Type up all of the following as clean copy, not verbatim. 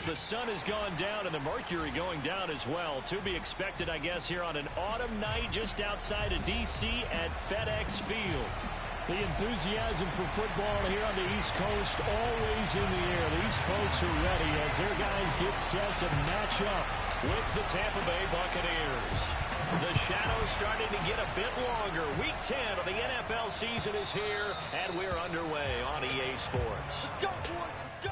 The sun has gone down and the mercury going down as well. To be expected, I guess, here on an autumn night just outside of D.C. at FedEx Field. The enthusiasm for football here on the East Coast always in the air. These folks are ready as their guys get set to match up with the Tampa Bay Buccaneers. The shadows starting to get a bit longer. Week 10 of the NFL season is here, and we're underway on EA Sports. Let's go, boys. Let's go.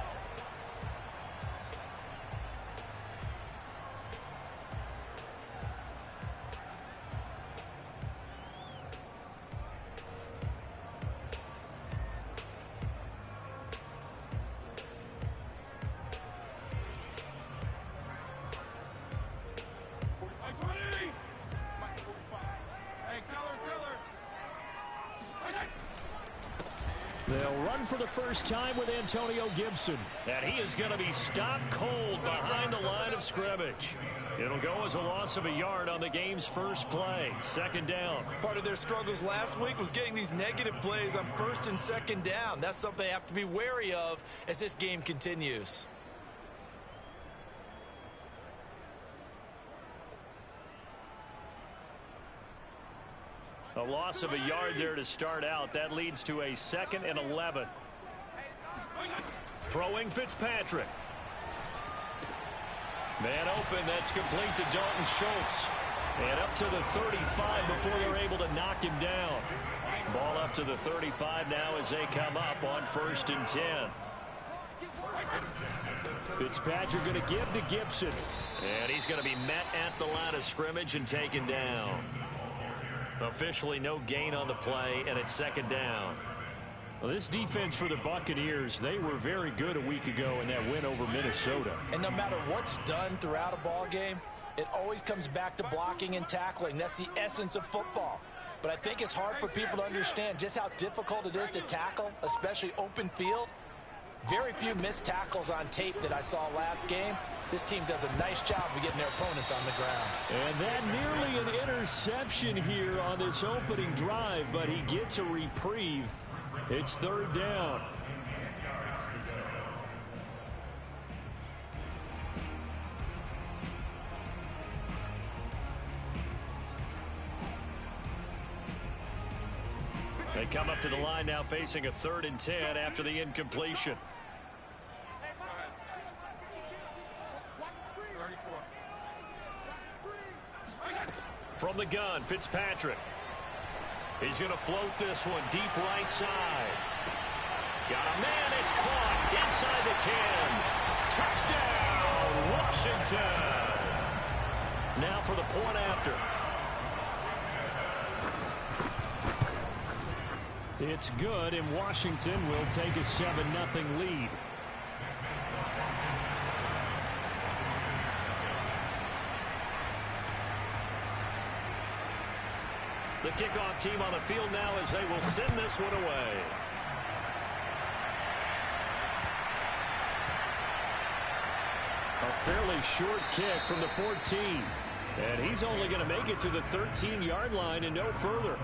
They'll run for the first time with Antonio Gibson. And he is going to be stopped cold behind the line of scrimmage. It'll go as a loss of a yard on the game's first play. Second down. Part of their struggles last week was getting these negative plays on first and second down. That's something they have to be wary of as this game continues. A loss of a yard there to start out. That leads to a 2nd and 11. Throwing Fitzpatrick. Man open. That's complete to Dalton Schultz. And up to the 35 before they're able to knock him down. Ball up to the 35 now as they come up on 1st and 10. Fitzpatrick going to give to Gibson. And he's going to be met at the line of scrimmage and taken down. Officially no gain on the play, and it's 2nd down. Well, this defense for the Buccaneers, they were very good a week ago in that win over Minnesota. And no matter what's done throughout a ball game, it always comes back to blocking and tackling. That's the essence of football. But I think it's hard for people to understand just how difficult it is to tackle, especially open field. Very few missed tackles on tape that I saw last game. This team does a nice job of getting their opponents on the ground. And that nearly an interception here on this opening drive, but he gets a reprieve. It's 3rd down. They come up to the line now facing a 3rd and 10 after the incompletion. From the gun, Fitzpatrick. He's going to float this one deep right side. Got a man, it's caught inside the 10. Touchdown, Washington. Now for the point after. It's good, and Washington will take a 7-0 lead. The kickoff team on the field now as they will send this one away. A fairly short kick from the 14. And he's only going to make it to the 13-yard line and no further.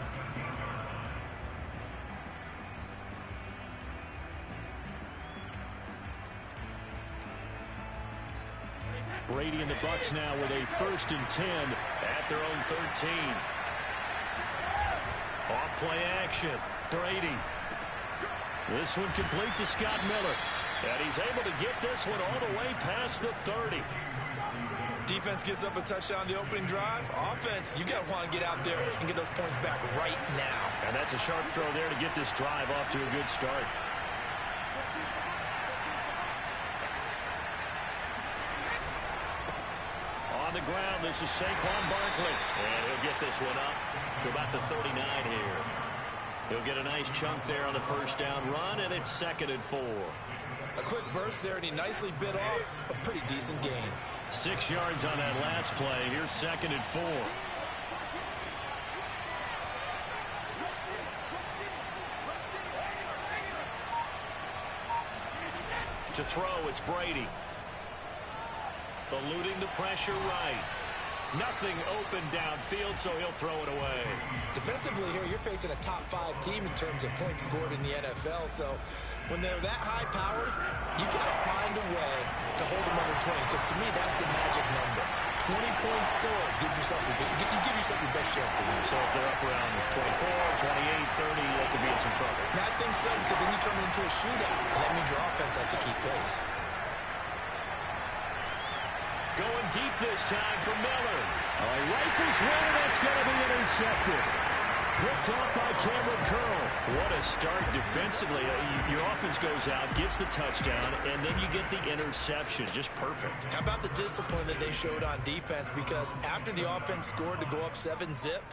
Brady and the Bucs now with a 1st and 10 at their own 13. Off play action. Brady. This one complete to Scott Miller. And he's able to get this one all the way past the 30. Defense gets up a touchdown the opening drive. Offense, you got to want to get out there and get those points back right now. And that's a sharp throw there to get this drive off to a good start. On the ground, this is Saquon Barkley. And he'll get this one up to about the 39 here. He'll get a nice chunk there on the 1st down run, and it's 2nd and 4. A quick burst there, and he nicely bit off a pretty decent gain. 6 yards on that last play. Here's 2nd and 4. To throw, it's Brady. Eluding the pressure right. Nothing open downfield, so he'll throw it away. Defensively here, you're facing a top 5 team in terms of points scored in the NFL. So when they're that high-powered, you got to find a way to hold them under 20. Because to me, that's the magic number. 20 points scored gives yourself you give yourself your best chance to win. So if they're up around 24, 28, 30, they could be in some trouble. I think so, because then you turn it into a shootout, and that means your offense has to keep pace. Going deep this time for Miller. He rifles one, and that's going to be intercepted. Picked off by Cameron Curl. What a start defensively. Your offense goes out, gets the touchdown, and then you get the interception. Just perfect. How about the discipline that they showed on defense? Because after the offense scored to go up 7-zip,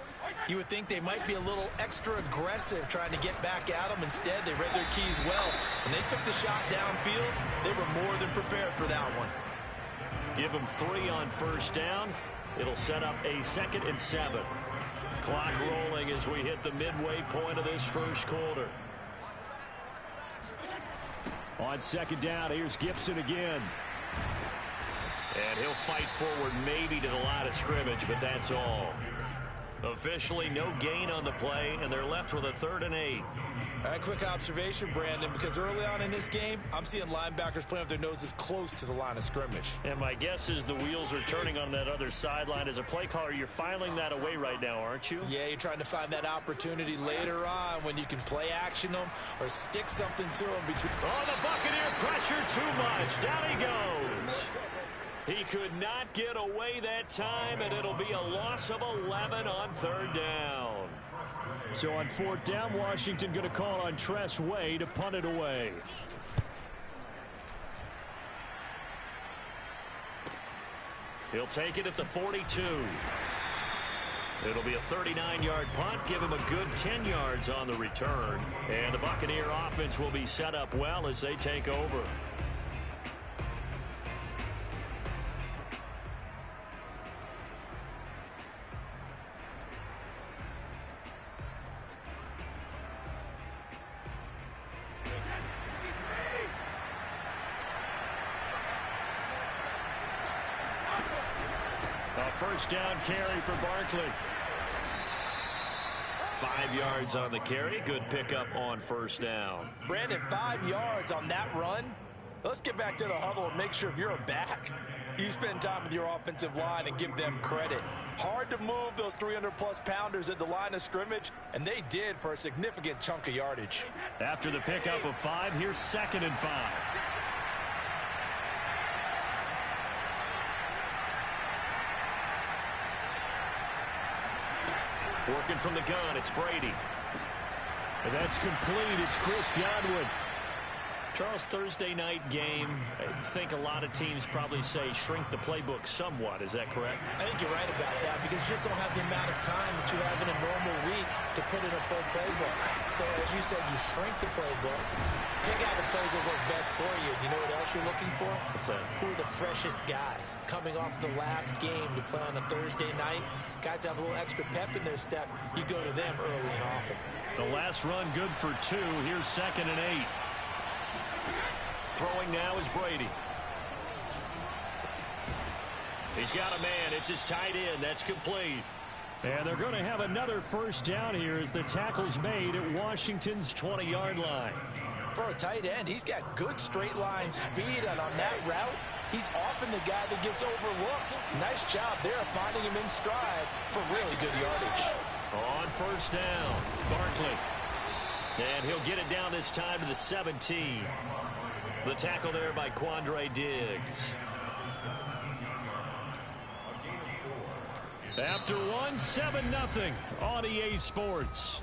you would think they might be a little extra aggressive trying to get back at them. Instead, they read their keys well. When they took the shot downfield, they were more than prepared for that one. Give them 3 on first down. It'll set up a 2nd and 7. Clock rolling as we hit the midway point of this first quarter. On 2nd down, here's Gibson again. And he'll fight forward maybe to the line of scrimmage, but that's all. Officially no gain on the play, and they're left with a 3rd and 8. All right, quick observation, Brandon, because early on in this game, I'm seeing linebackers playing with their noses close to the line of scrimmage. And my guess is the wheels are turning on that other sideline. As a play caller, you're filing that away right now, aren't you? Yeah, you're trying to find that opportunity later on when you can play action them or stick something to them between. Oh, the Buccaneer pressure too much. Down he goes. He could not get away that time, and it'll be a loss of 11 on 3rd down. So on 4th down, Washington going to call on Tress Way to punt it away. He'll take it at the 42. It'll be a 39-yard punt, give him a good 10 yards on the return. And the Buccaneer offense will be set up well as they take over. First down carry for Barkley. 5 yards on the carry. Good pickup on first down. Brandon, 5 yards on that run. Let's get back to the huddle and make sure if you're a back, you spend time with your offensive line and give them credit. Hard to move those 300-plus pounders at the line of scrimmage, and they did for a significant chunk of yardage. After the pickup of 5, here's 2nd and 5. Working from the gun, it's Brady. And that's complete. It's Chris Godwin. Charles, Thursday night game, I think a lot of teams probably say shrink the playbook somewhat. Is that correct? I think you're right about that because you just don't have the amount of time that you have in a normal week to put in a full playbook. So as you said, you shrink the playbook, pick out the plays that work best for you. You know what else you're looking for? What's that? Who are the freshest guys coming off the last game to play on a Thursday night? Guys have a little extra pep in their step. You go to them early and often. The last run good for 2. Here's 2nd and 8. Throwing now is Brady. He's got a man. It's his tight end. That's complete. And they're going to have another first down here as the tackle's made at Washington's 20-yard line. For a tight end, he's got good straight line speed, and on that route, he's often the guy that gets overlooked. Nice job there finding him in stride for really good yardage. On first down, Barkley. And he'll get it down this time to the 17. The tackle there by Quandre Diggs. After one, 7-0 on EA Sports.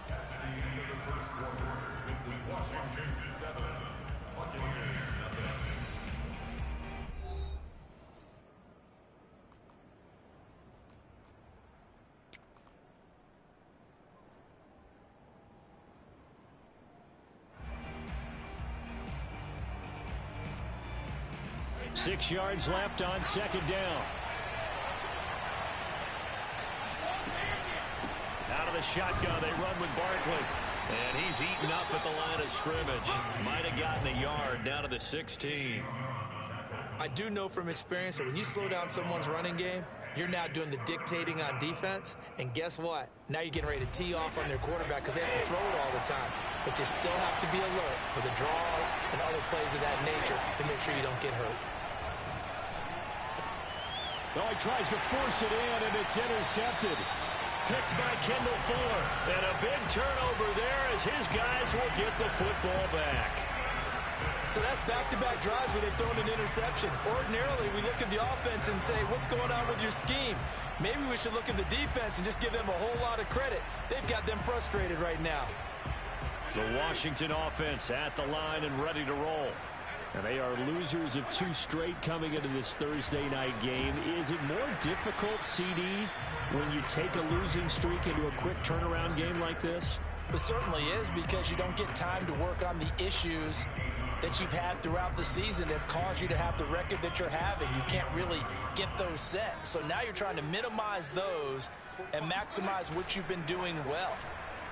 Six yards left on 2nd down. Out of the shotgun, they run with Barkley. And he's eaten up at the line of scrimmage. Might have gotten a yard down to the 16. I do know from experience that when you slow down someone's running game, You're now doing the dictating on defense, and guess what? Now you're getting ready to tee off on their quarterback because they have to throw it all the time. But you still have to be alert for the draws and other plays of that nature to make sure you don't get hurt. Well, he tries to force it in, and it's intercepted. Picked by Kendall Fuller. And a big turnover there as his guys will get the football back. So that's back-to-back drives where they've thrown an interception. Ordinarily, we look at the offense and say, what's going on with your scheme? Maybe we should look at the defense and just give them a whole lot of credit. They've got them frustrated right now. The Washington offense at the line and ready to roll. And they are losers of 2 straight coming into this Thursday night game. Is it more difficult, CD, when you take a losing streak into a quick turnaround game like this? It certainly is, because you don't get time to work on the issues that you've had throughout the season that have caused you to have the record that you're having. You can't really get those set. So now you're trying to minimize those and maximize what you've been doing well.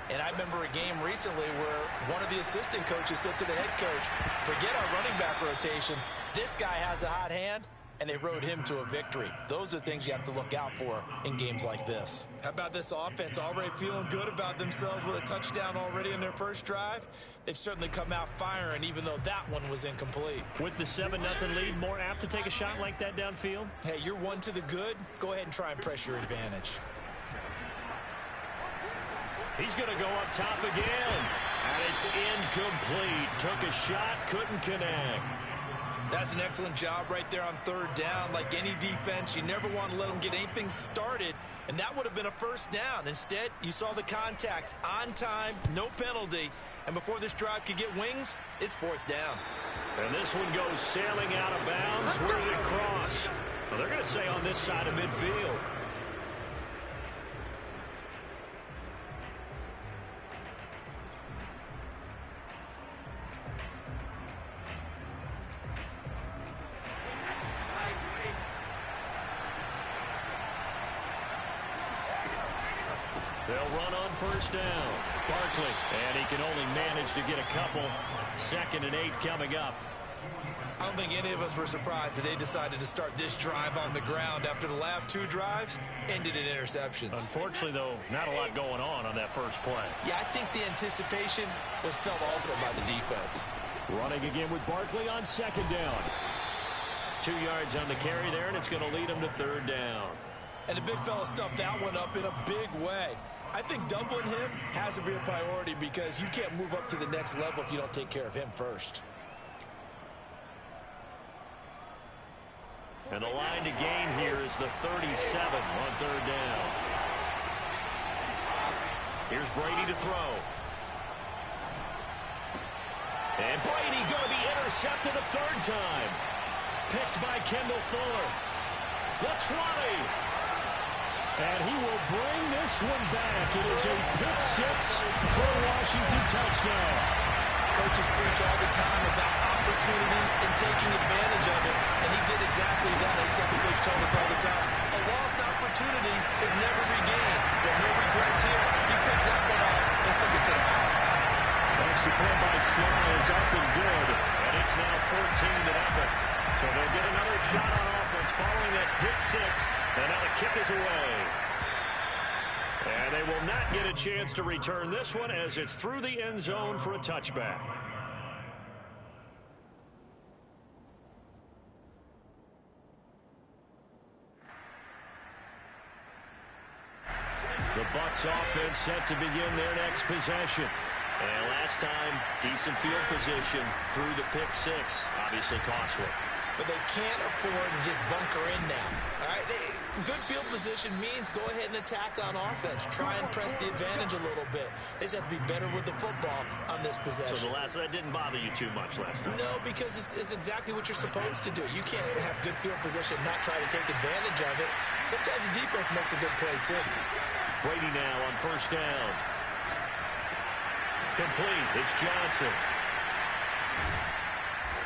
And I remember a game recently where one of the assistant coaches said to the head coach, forget our running back rotation. This guy has a hot hand, and they rode him to a victory. Those are things you have to look out for in games like this. How about this offense already feeling good about themselves with a touchdown already in their first drive? They've certainly come out firing, even though that one was incomplete. With the 7-0 lead, more apt to take a shot like that downfield? Hey, you're one to the good. Go ahead and try and press your advantage. He's going to go up top again. And it's incomplete. Took a shot, couldn't connect. That's an excellent job right there on 3rd down. Like any defense, you never want to let them get anything started, and that would have been a first down. Instead, you saw the contact on time, no penalty, and before this drive could get wings, it's 4th down. And this one goes sailing out of bounds. Where did it cross? Well, they're going to say on this side of midfield. They'll run on 1st down. Barkley, and he can only manage to get a couple. 2nd and 8 coming up. I don't think any of us were surprised that they decided to start this drive on the ground after the last 2 drives ended in interceptions. Unfortunately, though, not a lot going on that first play. Yeah, I think the anticipation was felt also by the defense. Running again with Barkley on 2nd down. 2 yards on the carry there, and it's going to lead him to 3rd down. And the big fella stuffed that one up in a big way. I think doubling him has to be a priority because you can't move up to the next level if you don't take care of him first. And the line to gain here is the 37 on 3rd down. Here's Brady to throw. And Brady going to be intercepted a 3rd time. Picked by Kendall Fuller. The 20. And he will bring this one back. It is a pick 6 for a Washington touchdown. Coaches preach all the time about opportunities and taking advantage of it, and he did exactly that. That's something Coach told us all the time. A lost opportunity is never regained. Well, no regrets here. He picked that one off and took it to the house. Extra point by Sly is up and good. And it's now 14-0. So they'll get another shot on offense following that pick 6. And now the kick is away. And they will not get a chance to return this one as it's through the end zone for a touchback. The Bucs offense set to begin their next possession. And last time, decent field position through the pick 6. Obviously costly. But they can't afford to just bunker in now. All right, good field position means go ahead and attack on offense. Try and press the advantage a little bit. They just have to be better with the football on this possession. So that didn't bother you too much last time? No, because it's exactly what you're supposed to do. You can't have good field position and not try to take advantage of it. Sometimes the defense makes a good play, too. Brady now on 1st down. Complete. It's Johnson.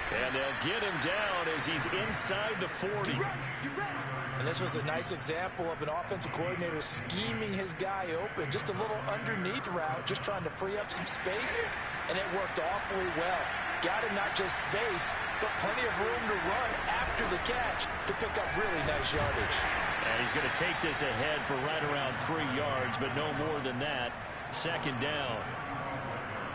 And they'll get him down as he's inside the 40. And this was a nice example of an offensive coordinator scheming his guy open. Just a little underneath route, just trying to free up some space. And it worked awfully well. Got him not just space, but plenty of room to run after the catch to pick up really nice yardage. And he's going to take this ahead for right around 3 yards, but no more than that. Second down.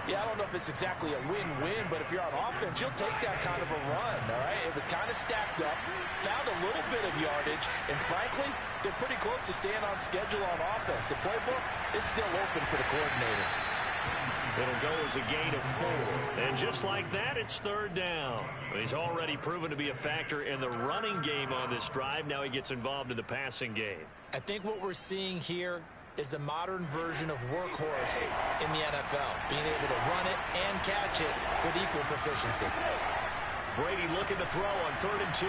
Yeah, I don't know if it's exactly a win-win, but if you're on offense, you'll take that kind of a run, all right? It was kind of stacked up, found a little bit of yardage, and frankly, they're pretty close to staying on schedule on offense. The playbook is still open for the coordinator. It'll go as a gain of 4. And just like that, it's third down. He's already proven to be a factor in the running game on this drive. Now he gets involved in the passing game. I think what we're seeing here is the modern version of workhorse in the NFL, being able to run it and catch it with equal proficiency. Brady looking to throw on 3rd and 2.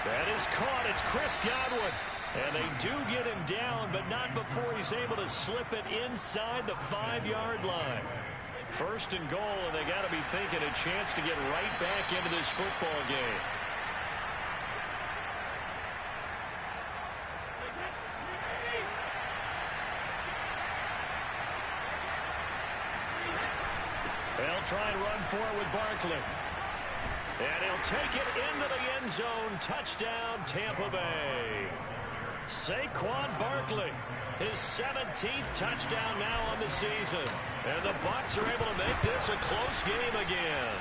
That is caught. It's Chris Godwin. And they do get him down, but not before he's able to slip it inside the 5-yard line. 1st and goal, and they got to be thinking a chance to get right back into this football game. They'll try and run for it with Barkley. And he'll take it into the end zone. Touchdown, Tampa Bay. Saquon Barkley, his 17th touchdown now on the season. And the Bucs are able to make this a close game again.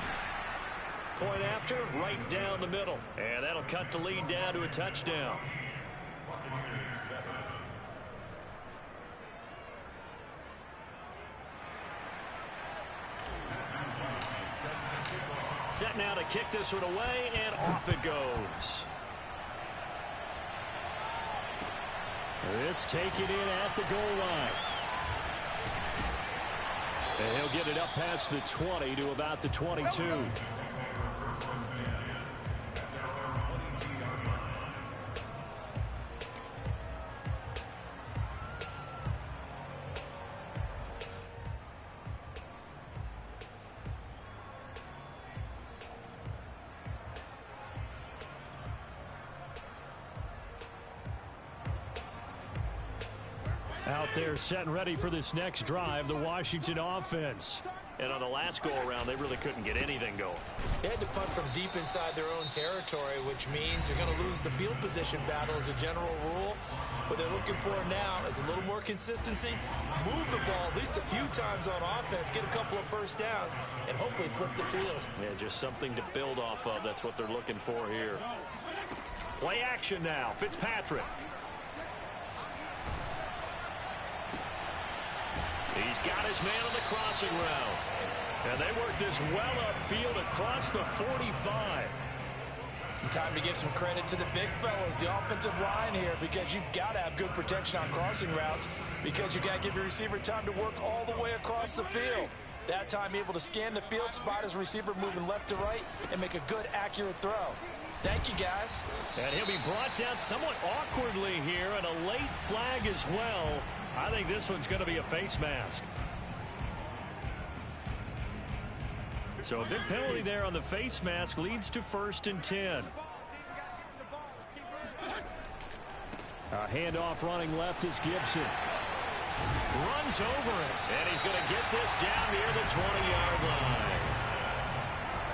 Point after, right down the middle. And that'll cut the lead down to a touchdown. Set now to kick this one away, and off it goes. This taken in at the goal line. And he'll get it up past the 20 to about the 22. Out there set and ready for this next drive, the Washington offense. And on the last go-around, they really couldn't get anything going. They had to punt from deep inside their own territory, which means you're going to lose the field position battle as a general rule. What they're looking for now is a little more consistency, move the ball at least a few times on offense, get a couple of first downs, and hopefully flip the field. Yeah, just something to build off of. That's what they're looking for here. Play action now. Fitzpatrick. He's got his man on the crossing route. And they work this well upfield across the 45. Time to give some credit to the big fellas, the offensive line here, because you've got to have good protection on crossing routes, because you've got to give your receiver time to work all the way across the field. That time able to scan the field, spot his receiver moving left to right, and make a good, accurate throw. Thank you, guys. And he'll be brought down somewhat awkwardly here, and a late flag as well. I think this one's going to be a face mask. So a big penalty there on the face mask leads to 1st and 10. A handoff running left is Gibson. Runs over it, and he's going to get this down near the 20-yard line.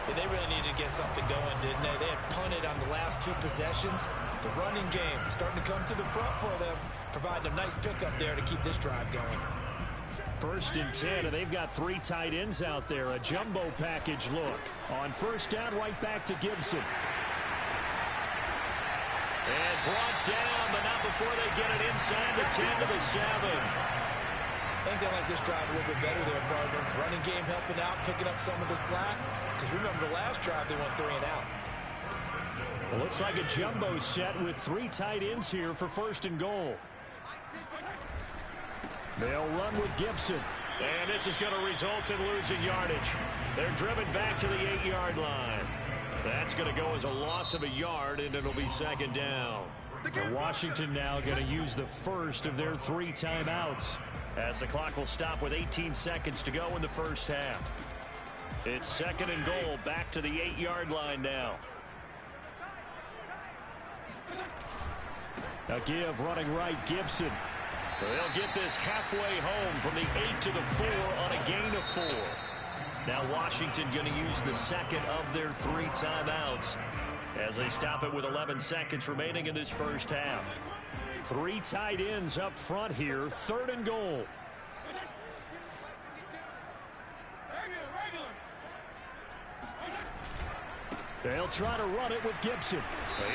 Yeah, they really needed to get something going, didn't they? They had punted on the last 2 possessions. The running game starting to come to the front for them, providing a nice pickup there to keep this drive going. 1st and 10, and they've got 3 tight ends out there. A jumbo package look. On 1st down, right back to Gibson. And brought down, but not before they get it inside the 10 to the 7. I think they like this drive a little bit better there, partner. Running game helping out, picking up some of the slack. Because remember, the last drive they went 3 and out. Well, looks like a jumbo set with 3 tight ends here for 1st and goal. They'll run with Gibson. And this is going to result in losing yardage. They're driven back to the 8-yard line. That's going to go as a loss of a yard, and it'll be 2nd down. And Washington now going to use the first of their 3 timeouts, as the clock will stop with 18 seconds to go in the first half. It's 2nd and goal, back to the 8-yard line now. A give running right, Gibson. They'll get this halfway home from the 8 to the 4 on a gain of 4. Now Washington going to use the 2nd of their 3 timeouts as they stop it with 11 seconds remaining in this first half. Three tight ends up front here. 3rd and goal. They'll try to run it with Gibson.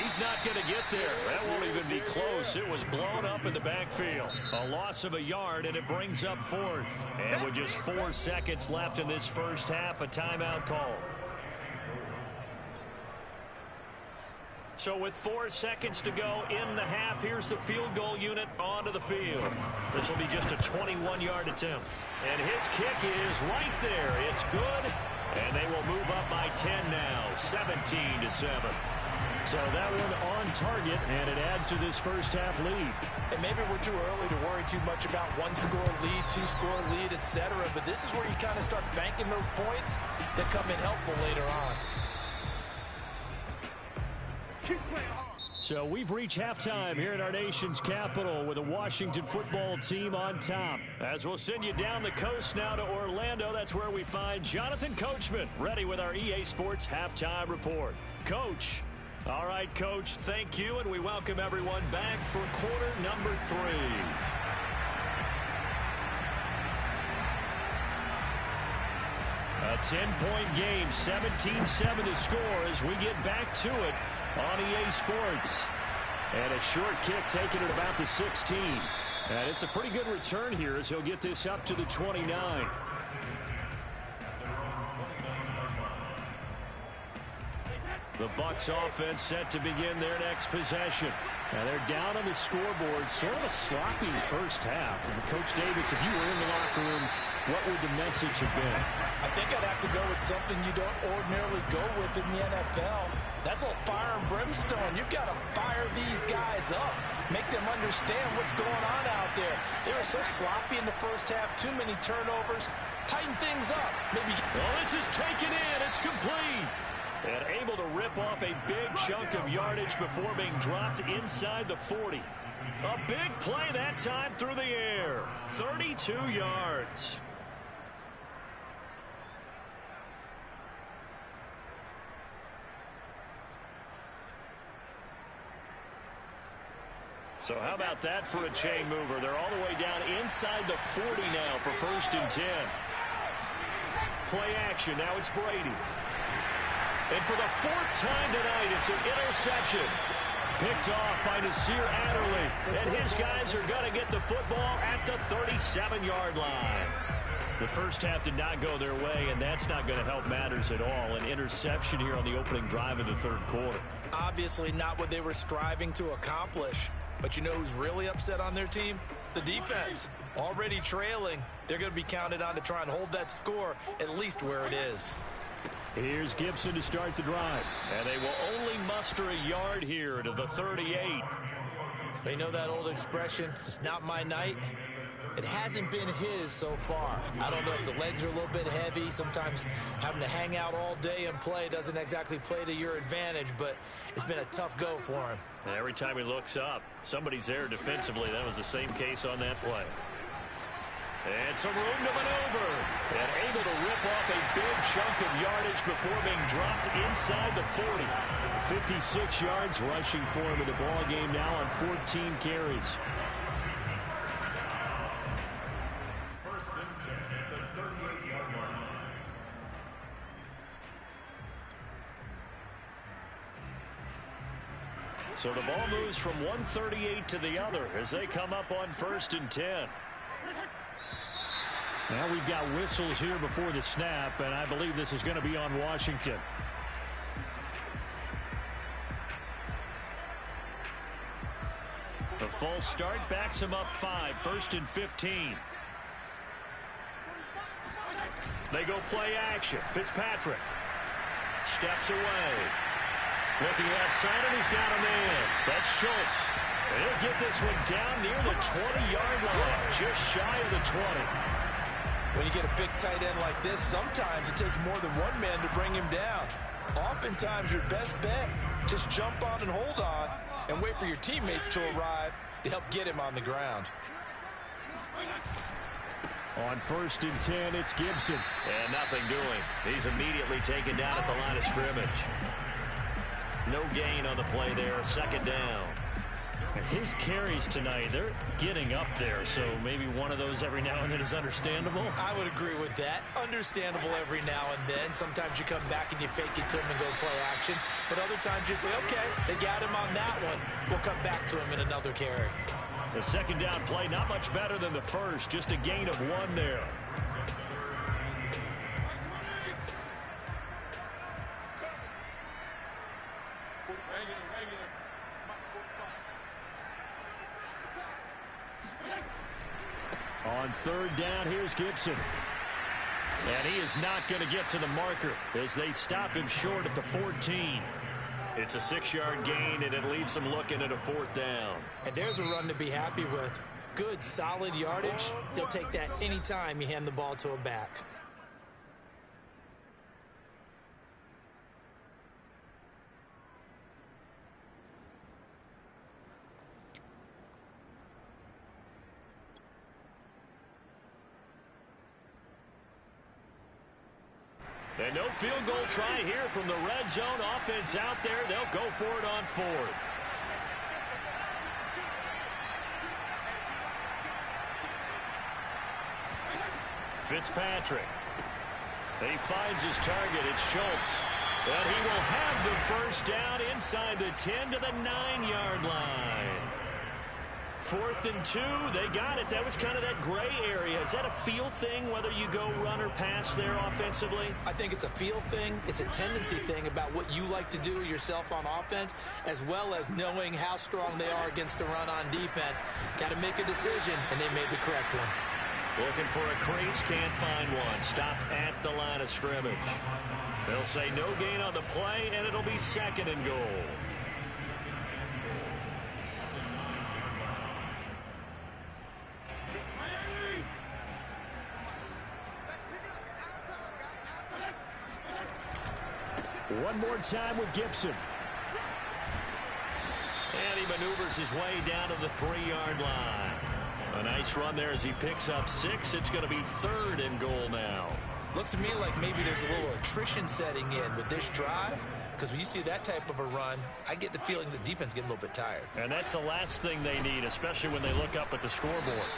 He's not going to get there. That won't even be close. It was blown up in the backfield. A loss of a yard, and it brings up 4th. And with just 4 seconds left in this first half, a timeout call. So with 4 seconds to go in the half, here's the field goal unit onto the field. This will be just a 21-yard attempt. And his kick is right there. It's good. And they will move up by 10 now, 17-7. So that one on target, and it adds to this first half lead. And maybe we're too early to worry too much about 1-score lead, 2-score lead, etc. But this is where you kind of start banking those points that come in helpful later on. So we've reached halftime here in our nation's capital with a Washington football team on top. As we'll send you down the coast now to Orlando, that's where we find Jonathan Coachman ready with our EA Sports halftime report. Coach. All right, Coach, thank you, and we welcome everyone back for quarter number 3. A 10-point game, 17-7 to score as we get back to it on EA Sports. And a short kick taken at about the 16. And it's a pretty good return here as he'll get this up to the 29. The Bucs offense set to begin their next possession. Now they're down on the scoreboard. Sort of a sloppy first half. And Coach Davis, if you were in the locker room, what would the message have been? I think I'd have to go with something you don't ordinarily go with in the NFL. That's a little fire and brimstone. You've got to fire these guys up. Make them understand what's going on out there. They were so sloppy in the first half. Too many turnovers. Tighten things up. Maybe. Well, this is taken in. It's complete. And able to rip off a big chunk of yardage before being dropped inside the 40. A big play that time through the air. 32 yards. So how about that for a chain mover? They're all the way down inside the 40 now for 1st and 10. Play action. Now it's Brady. And for the 4th time tonight, it's an interception. Picked off by Nasir Adderley. And his guys are going to get the football at the 37-yard line. The first half did not go their way, and that's not going to help matters at all. An interception here on the opening drive of the 3rd quarter. Obviously not what they were striving to accomplish. But you know who's really upset on their team? The defense. Already trailing. They're going to be counted on to try and hold that score at least where it is. Here's Gibson to start the drive. And they will only muster a yard here to the 38. They know that old expression, it's not my night. It hasn't been his so far. I don't know if the legs are a little bit heavy. Sometimes having to hang out all day and play doesn't exactly play to your advantage, but it's been a tough go for him. And every time he looks up, somebody's there defensively. That was the same case on that play. And some room to maneuver. And able to rip off a big chunk of yardage before being dropped inside the 40. 56 yards rushing for him in the ball game now on 14 carries. So the ball moves from 138 to the other as they come up on 1st and 10. Now we've got whistles here before the snap, and I believe this is going to be on Washington. The false start backs him up 5, 1st and 15. They go play action. Fitzpatrick steps away. Looking left side, and he's got him in. That's Schultz. And he'll get this one down near the 20-yard line, just shy of the 20. When you get a big tight end like this, sometimes it takes more than one man to bring him down. Oftentimes, your best bet, just jump on and hold on and wait for your teammates to arrive to help get him on the ground. On 1st and 10, it's Gibson. And nothing doing. He's immediately taken down at the line of scrimmage. No gain on the play there, 2nd down. His carries tonight, they're getting up there, so maybe one of those every now and then is understandable. I would agree with that. Understandable every now and then. Sometimes you come back and you fake it to him and go play action. But other times you say, okay, they got him on that one. We'll come back to him in another carry. The second down play, not much better than the first. Just a gain of 1 there. On third down, here's Gibson. And he is not going to get to the marker as they stop him short at the 14. It's a 6-yard gain, and it leaves them looking at a 4th down. And there's a run to be happy with. Good, solid yardage. They'll take that anytime you hand the ball to a back. And no field goal try here from the red zone. Offense out there. They'll go for it on 4th. Fitzpatrick. He finds his target. It's Schultz. And he will have the first down inside the 10 to the 9-yard line. 4th and 2. They got it. That was kind of that gray area. Is that a feel thing, whether you go run or pass there offensively? I think it's a feel thing. It's a tendency thing about what you like to do yourself on offense, as well as knowing how strong they are against the run on defense. Got to make a decision, and they made the correct one. Looking for a crease, can't find one. Stopped at the line of scrimmage. They'll say no gain on the play, and it'll be 2nd and goal. One more time with Gibson. And he maneuvers his way down to the 3-yard line. A nice run there as he picks up 6. It's going to be 3rd and goal now. Looks to me like maybe there's a little attrition setting in with this drive, because when you see that type of a run, I get the feeling the defense getting a little bit tired. And that's the last thing they need, especially when they look up at the scoreboard.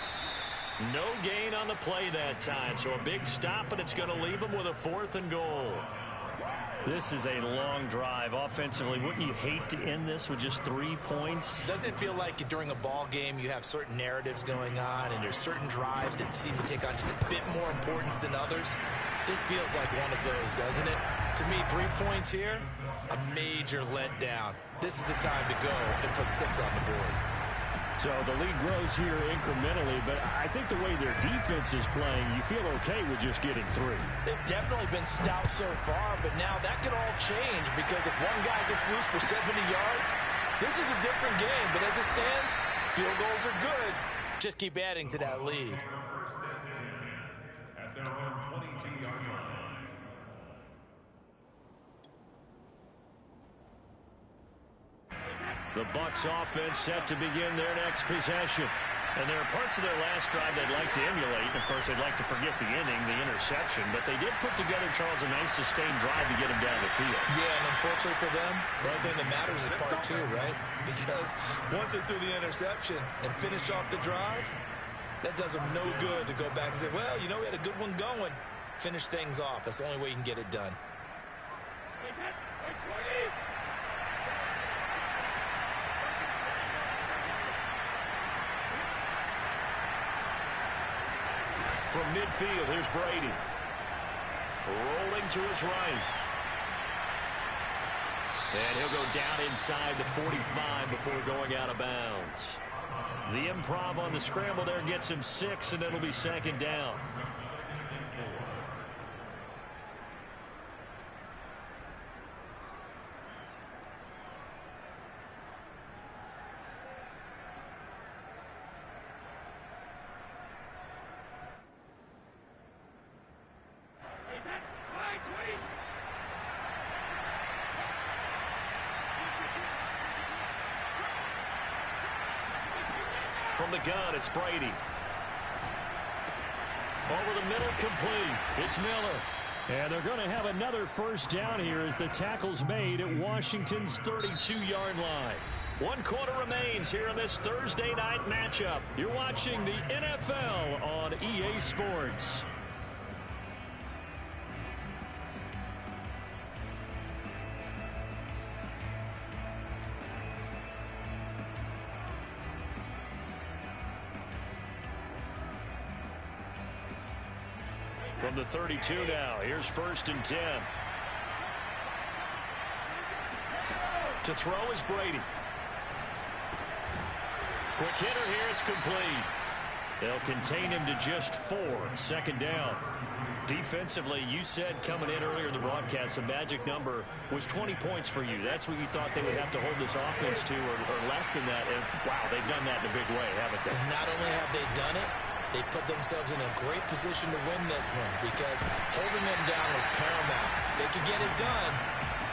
No gain on the play that time, so a big stop, and it's going to leave them with a 4th and goal. This is a long drive offensively. Wouldn't you hate to end this with just 3 points? Doesn't it feel like during a ball game you have certain narratives going on and there's certain drives that seem to take on just a bit more importance than others? This feels like one of those, doesn't it? To me, 3 points here, a major letdown. This is the time to go and put 6 on the board. So the lead grows here incrementally, but I think the way their defense is playing, you feel okay with just getting 3. They've definitely been stout so far, but now that could all change, because if one guy gets loose for 70 yards, this is a different game. But as it stands, field goals are good. Just keep adding to that lead. At their own 22-yard line. The Bucs offense set to begin their next possession. And there are parts of their last drive they'd like to emulate. Of course, they'd like to forget the inning, the interception. But they did put together, Charles, a nice sustained drive to get him down the field. Yeah, and unfortunately for them, the only thing that matters is part 2, right? Because once they threw the interception and finished off the drive, that does them no good to go back and say, well, you know, we had a good one going. Finish things off. That's the only way you can get it done. From midfield, here's Brady. Rolling to his right. And he'll go down inside the 45 before going out of bounds. The improv on the scramble there gets him 6, and it'll be 2nd down. From the gun, it's Brady. Over the middle, complete. It's Miller. And they're going to have another first down here as the tackle's made at Washington's 32-yard line. 1 quarter remains here in this Thursday night matchup. You're watching the NFL on EA Sports. From the 32 now, here's 1st and 10. To throw is Brady. Quick hitter here, it's complete. They'll contain him to just 4. 2nd down. Defensively, you said coming in earlier in the broadcast, the magic number was 20 points for you. That's what you thought they would have to hold this offense to, or less than that. And wow, they've done that in a big way, haven't they? Not only have they done it, they put themselves in a great position to win this one because holding them down was paramount. If they could get it done,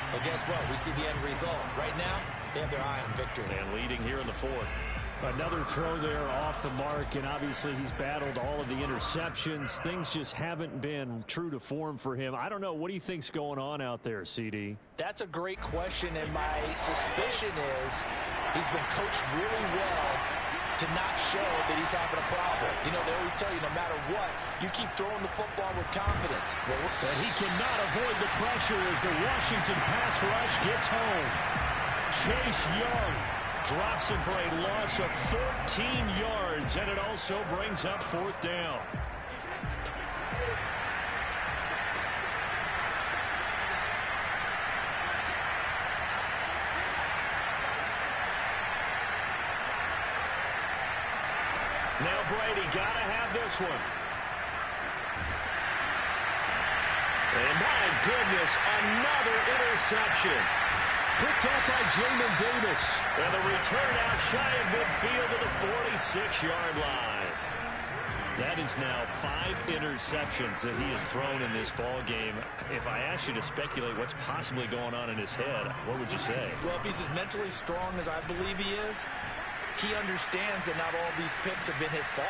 well, guess what? We see the end result. Right now, they have their eye on victory. And leading here in the 4th. Another throw there off the mark, and obviously he's battled all of the interceptions. Things just haven't been true to form for him. I don't know. What do you think's going on out there, CD? That's a great question, and my suspicion is he's been coached really well to not show that he's having a problem. You know, they always tell you no matter what, you keep throwing the football with confidence. But he cannot avoid the pressure as the Washington pass rush gets home. Chase Young drops him for a loss of 14 yards, and it also brings up 4th down. Now Brady gotta have this one. And my goodness, another interception. Picked up by Jamin Davis. And the return out shy of midfield to the 46-yard line. That is now 5 interceptions that he has thrown in this ball game. If I asked you to speculate what's possibly going on in his head, what would you say? Well, if he's as mentally strong as I believe he is, he understands that not all these picks have been his fault.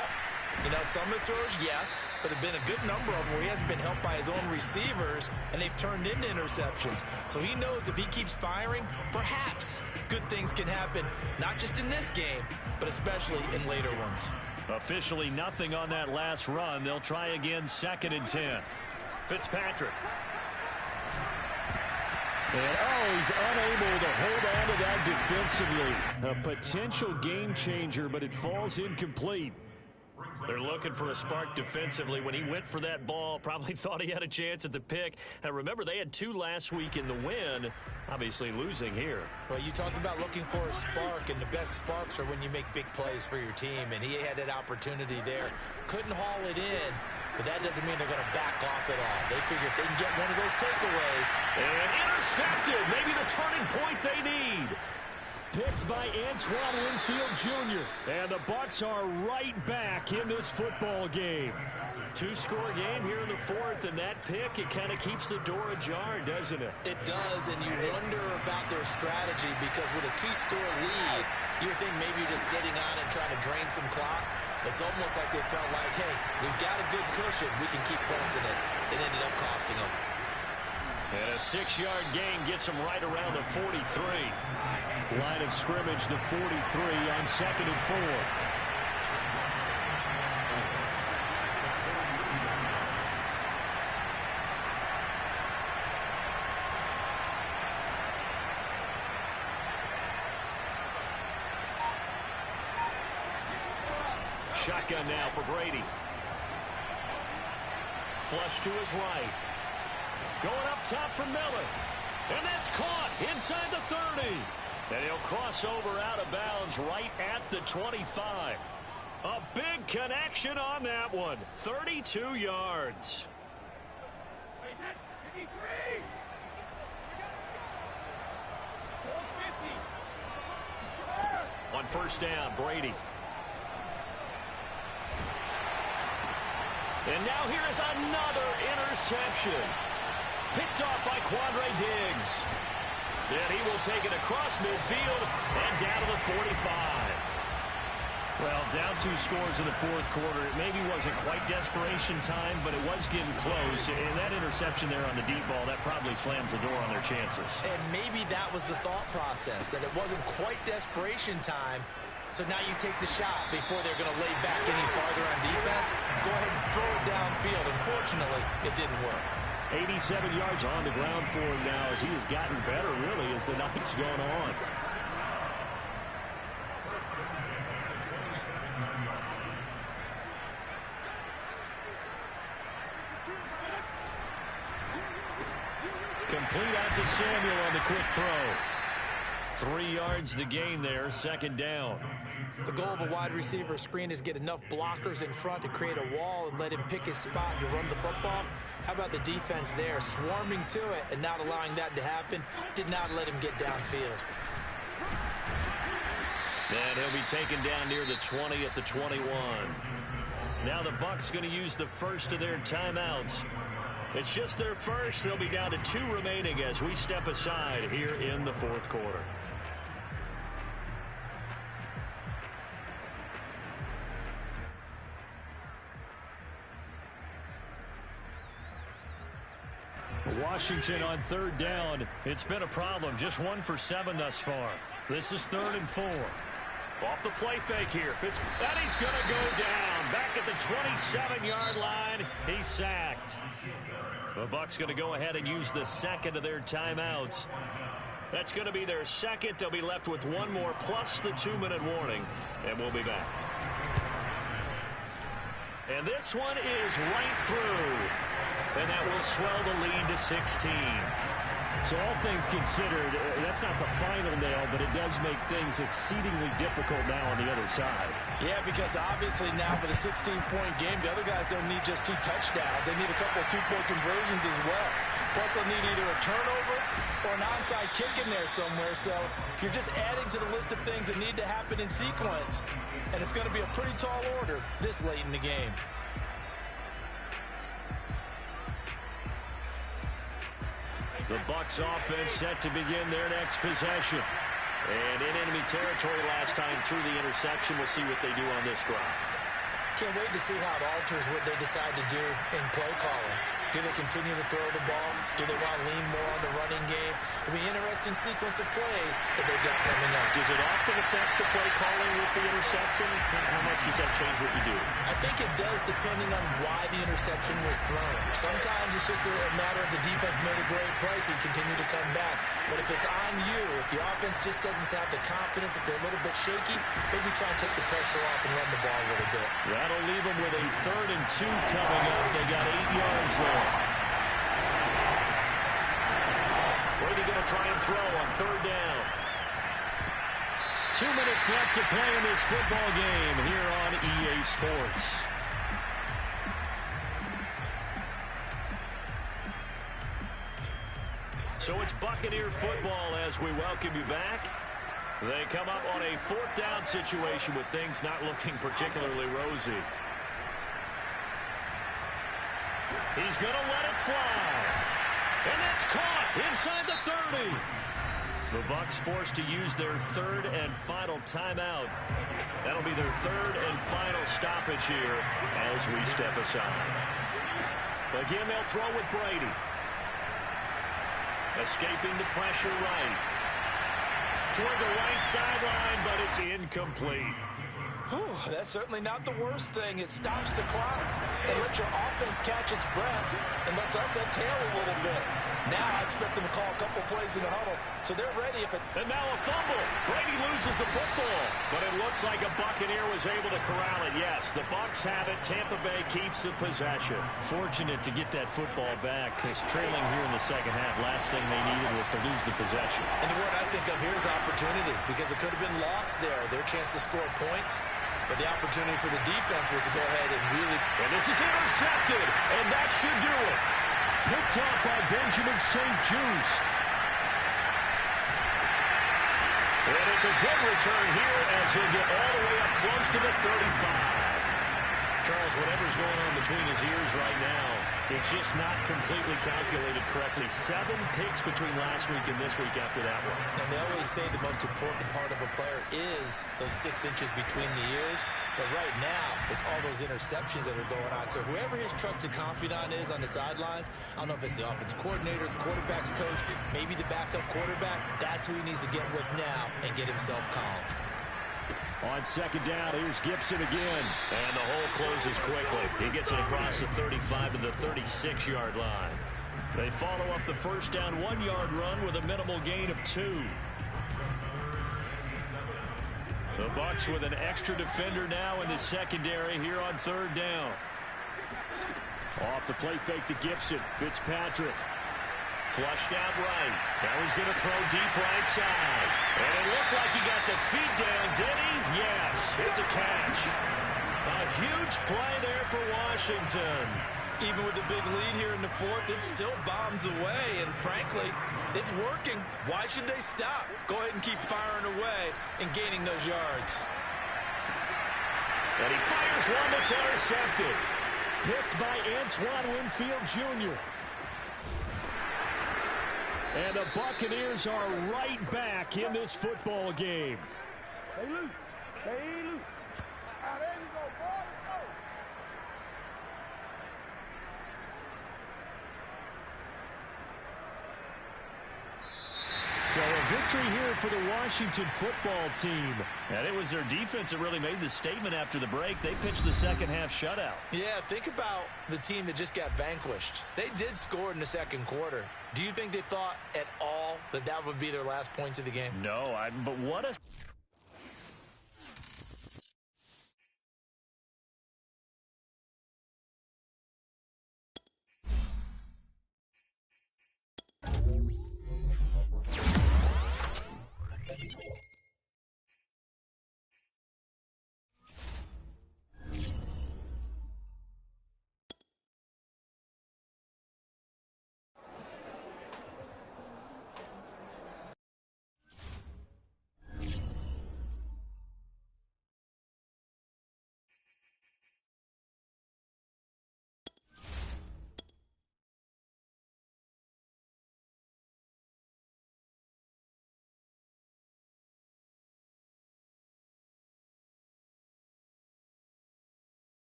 You know, some of the throws, yes, but there have been a good number of them where he hasn't been helped by his own receivers, and they've turned into interceptions. So he knows if he keeps firing, perhaps good things can happen, not just in this game, but especially in later ones. Officially nothing on that last run. They'll try again, 2nd and 10. Fitzpatrick. And, he's unable to hold on to that defensively. A potential game changer, but it falls incomplete. They're looking for a spark defensively. When he went for that ball, probably thought he had a chance at the pick. And remember, they had 2 last week in the win, obviously losing here. Well, you talked about looking for a spark, and the best sparks are when you make big plays for your team, and he had that opportunity there. Couldn't haul it in, but that doesn't mean they're going to back off at all. They figure if they can get one of those takeaways. And intercepted, maybe the turning point they need. Picked by Antoine Winfield Jr. And the Bucs are right back in this football game. 2-score game here in the 4th, and that pick, it kind of keeps the door ajar, doesn't it? It does, and you wonder about their strategy because with a 2-score lead, you would think maybe you're just sitting on it and trying to drain some clock. It's almost like they felt like, hey, we've got a good cushion. We can keep pressing it. It ended up costing them. And a 6-yard gain gets them right around the 43. Line of scrimmage, the 43 on 2nd and 4. Shotgun now for Brady. Flush to his right. Going up top for Miller. And that's caught inside the 30. And he'll cross over out of bounds right at the 25. A big connection on that one. 32 yards. On 1st down, Brady. And now here is another interception. Picked off by Quandre Diggs. And he will take it across midfield and down to the 45. Well, down 2 scores in the fourth quarter. It maybe wasn't quite desperation time, but it was getting close. And that interception there on the deep ball, that probably slams the door on their chances. And maybe that was the thought process, that it wasn't quite desperation time. So now you take the shot before they're going to lay back any farther on defense. Go ahead and throw it downfield. Unfortunately, it didn't work. 87 yards on the ground for him now as he has gotten better, really, as the night's gone on. Complete out to Samuel on the quick throw. 3 yards the gain there, second down. The goal of a wide receiver screen is get enough blockers in front to create a wall and let him pick his spot to run the football. How about the defense there, swarming to it and not allowing that to happen? Did not let him get downfield. And he'll be taken down near the 20 at the 21. Now the Bucs going to use the first of their timeouts. It's just their first. They'll be down to 2 remaining as we step aside here in the fourth quarter. Washington on third down. It's been a problem. Just 1 for 7 thus far. This is 3rd and 4. Off the play fake here. And he's going to go down. Back at the 27-yard line. He's sacked. The Bucs going to go ahead and use the second of their timeouts. That's going to be their second. They'll be left with 1 more plus the 2-minute warning. And we'll be back. And this one is right through. And that will swell the lead to 16. So all things considered, that's not the final nail, but it does make things exceedingly difficult now on the other side. Yeah, because obviously now with a 16-point game, the other guys don't need just 2 touchdowns. They need a couple of 2-point conversions as well. Plus they'll need either a turnover or an onside kick in there somewhere. So you're just adding to the list of things that need to happen in sequence. And it's going to be a pretty tall order this late in the game. The Bucs offense set to begin their next possession. And in enemy territory last time through the interception. We'll see what they do on this drive. Can't wait to see how it alters what they decide to do in play calling. Do they continue to throw the ball? Do they want to lean more on the running game? It'll be an interesting sequence of plays that they've got coming up. Does it often affect the play calling with the interception? How much does that change what you do? I think it does, depending on why the interception was thrown. Sometimes it's just a matter of the defense made a great play, so you continue to come back. But if it's on you, if the offense just doesn't have the confidence, if they're a little bit shaky, maybe try and take the pressure off and run the ball a little bit. That'll leave them with a 3rd and 2 coming up. They got 8 yards there. Brady going to try and throw on 3rd down. 2 minutes left to play in this football game here on EA Sports. So it's Buccaneer football as we welcome you back. They come up on a 4th down situation with things not looking particularly rosy. He's going to let it fly. And that's caught inside the 30. The Bucs forced to use their 3rd and final timeout. That'll be their 3rd and final stoppage here as we step aside. Again, they'll throw with Brady. Escaping the pressure right. Toward the right sideline, but it's incomplete. Whew, that's certainly not the worst thing. It stops the clock and lets your offense catch its breath and lets us exhale a little bit. Now I expect them to call a couple plays in the huddle, so they're ready if it... And now a fumble. Brady loses the football, but it looks like a Buccaneer was able to corral it. Yes, the Bucs have it. Tampa Bay keeps the possession. Fortunate to get that football back. It's trailing here in the second half. Last thing they needed was to lose the possession. And the word I think of here is opportunity, because it could have been lost there. Their chance to score points. But the opportunity for the defense was to go ahead and really... And this is intercepted, and that should do it. Picked off by Benjamin St-Juste. And it's a good return here as he'll get all the way up close to the 35. Charles, whatever's going on between his ears right now, it's just not completely calculated correctly. 7 picks between last week and this week after that one. And they always say the most important part of a player is those 6 inches between the ears. But right now, it's all those interceptions that are going on. So whoever his trusted confidant is on the sidelines, I don't know if it's the offensive coordinator, the quarterback's coach, maybe the backup quarterback, that's who he needs to get with now and get himself calm. On second down, here's Gibson again. And the hole closes quickly. He gets it across the 35 to the 36-yard line. They follow up the first down 1-yard run with a minimal gain of 2. The Bucs with an extra defender now in the secondary here on third down. Off the play fake to Gibson. Fitzpatrick. Flushed out right. Now he's going to throw deep right side. And it looked like he got the feet down, did he? Yes, it's a catch. A huge play there for Washington. Even with a big lead here in the fourth, it still bombs away. And frankly, it's working. Why should they stop? Go ahead and keep firing away and gaining those yards. And he fires one that's intercepted. Picked by Antoine Winfield Jr. And the Buccaneers are right back in this football game. Stay loose. Stay loose. Ah, there you go, boy. Let's go. So a victory here for the Washington football team. And it was their defense that really made the statement after the break. They pitched the second half shutout. Yeah, think about the team that just got vanquished. They did score in the second quarter. Do you think they thought at all that that would be their last points of the game? No, but what a